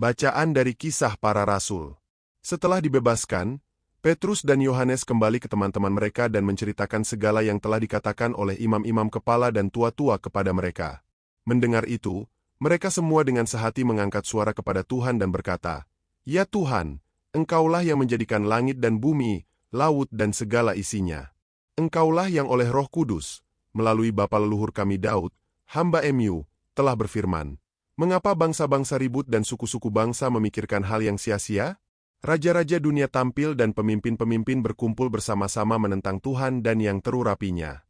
Bacaan dari Kisah Para Rasul. Setelah dibebaskan, Petrus dan Yohanes kembali ke teman-teman mereka dan menceritakan segala yang telah dikatakan oleh imam-imam kepala dan tua-tua kepada mereka. Mendengar itu, mereka semua dengan sehati mengangkat suara kepada Tuhan dan berkata, "Ya Tuhan, Engkaulah yang menjadikan langit dan bumi, laut dan segala isinya. Engkaulah yang oleh Roh Kudus, melalui bapa leluhur kami Daud, hamba Mu, telah berfirman, mengapa bangsa-bangsa ribut dan suku-suku bangsa memikirkan hal yang sia-sia? Raja-raja dunia tampil dan pemimpin-pemimpin berkumpul bersama-sama menentang Tuhan dan yang terurapinya.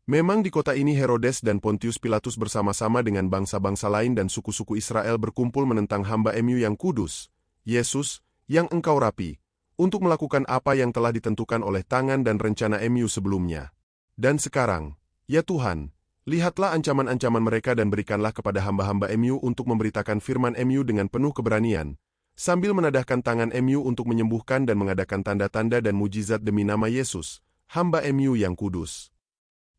Memang di kota ini Herodes dan Pontius Pilatus bersama-sama dengan bangsa-bangsa lain dan suku-suku Israel berkumpul menentang hamba Mu yang kudus, Yesus, yang engkau rapi, untuk melakukan apa yang telah ditentukan oleh tangan dan rencana Mu sebelumnya. Dan sekarang, ya Tuhan, lihatlah ancaman-ancaman mereka dan berikanlah kepada hamba-hamba Mu untuk memberitakan firman Mu dengan penuh keberanian, sambil menadahkan tangan Mu untuk menyembuhkan dan mengadakan tanda-tanda dan mujizat demi nama Yesus, hamba Mu yang kudus."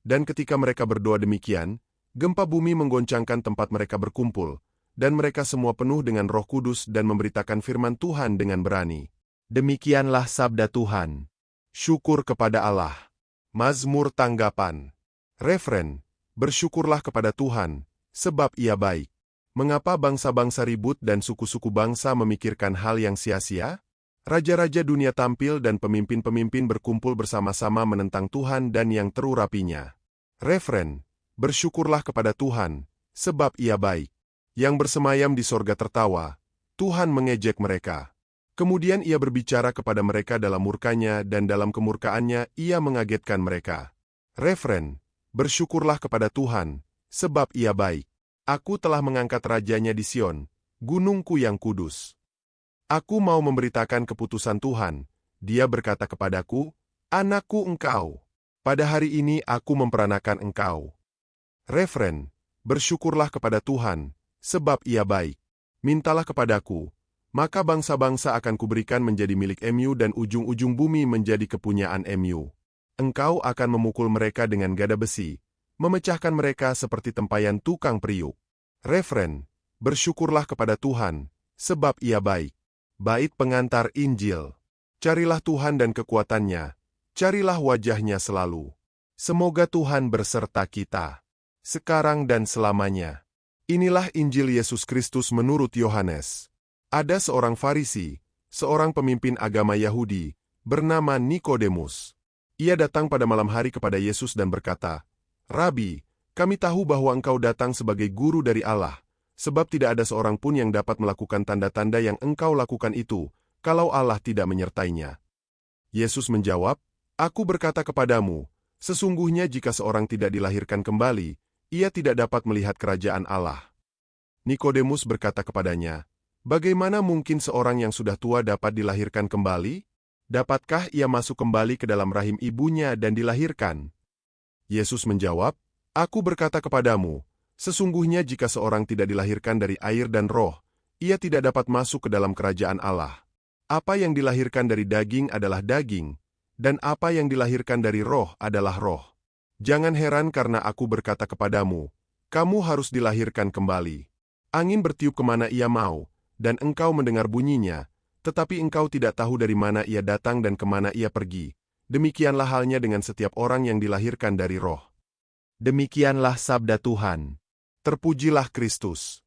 Dan ketika mereka berdoa demikian, gempa bumi menggoncangkan tempat mereka berkumpul, dan mereka semua penuh dengan Roh Kudus dan memberitakan firman Tuhan dengan berani. Demikianlah sabda Tuhan. Syukur kepada Allah. Mazmur tanggapan. Refren, bersyukurlah kepada Tuhan, sebab Ia baik. Mengapa bangsa-bangsa ribut dan suku-suku bangsa memikirkan hal yang sia-sia? Raja-raja dunia tampil dan pemimpin-pemimpin berkumpul bersama-sama menentang Tuhan dan yang terurapinya. Refren, bersyukurlah kepada Tuhan, sebab Ia baik. Yang bersemayam di sorga tertawa, Tuhan mengejek mereka. Kemudian Ia berbicara kepada mereka dalam murkanya dan dalam kemurkaannya Ia mengagetkan mereka. Refren, bersyukurlah kepada Tuhan, sebab Ia baik. Aku telah mengangkat rajanya di Sion, gunungku yang kudus. Aku mau memberitakan keputusan Tuhan. Dia berkata kepadaku, "Anakku engkau. Pada hari ini aku memperanakan engkau." Refren, bersyukurlah kepada Tuhan, sebab Ia baik. Mintalah kepadaku, maka bangsa-bangsa akan kuberikan menjadi milik Mu dan ujung-ujung bumi menjadi kepunyaan Mu. Engkau akan memukul mereka dengan gada besi, memecahkan mereka seperti tempayan tukang periuk. Refren, bersyukurlah kepada Tuhan, sebab Ia baik. Bait pengantar Injil. Carilah Tuhan dan kekuatannya, carilah wajahnya selalu. Semoga Tuhan berserta kita, sekarang dan selamanya. Inilah Injil Yesus Kristus menurut Yohanes. Ada seorang Farisi, seorang pemimpin agama Yahudi, bernama Nikodemus. Ia datang pada malam hari kepada Yesus dan berkata, "Rabi, kami tahu bahwa engkau datang sebagai guru dari Allah, sebab tidak ada seorang pun yang dapat melakukan tanda-tanda yang engkau lakukan itu, kalau Allah tidak menyertainya." Yesus menjawab, "Aku berkata kepadamu, sesungguhnya jika seorang tidak dilahirkan kembali, ia tidak dapat melihat kerajaan Allah." Nikodemus berkata kepadanya, "Bagaimana mungkin seorang yang sudah tua dapat dilahirkan kembali? Dapatkah ia masuk kembali ke dalam rahim ibunya dan dilahirkan?" Yesus menjawab, "Aku berkata kepadamu, sesungguhnya jika seorang tidak dilahirkan dari air dan roh, ia tidak dapat masuk ke dalam kerajaan Allah. Apa yang dilahirkan dari daging adalah daging, dan apa yang dilahirkan dari roh adalah roh. Jangan heran karena aku berkata kepadamu, kamu harus dilahirkan kembali. Angin bertiup kemana ia mau, dan engkau mendengar bunyinya, tetapi engkau tidak tahu dari mana ia datang dan kemana ia pergi. Demikianlah halnya dengan setiap orang yang dilahirkan dari roh." Demikianlah sabda Tuhan. Terpujilah Kristus.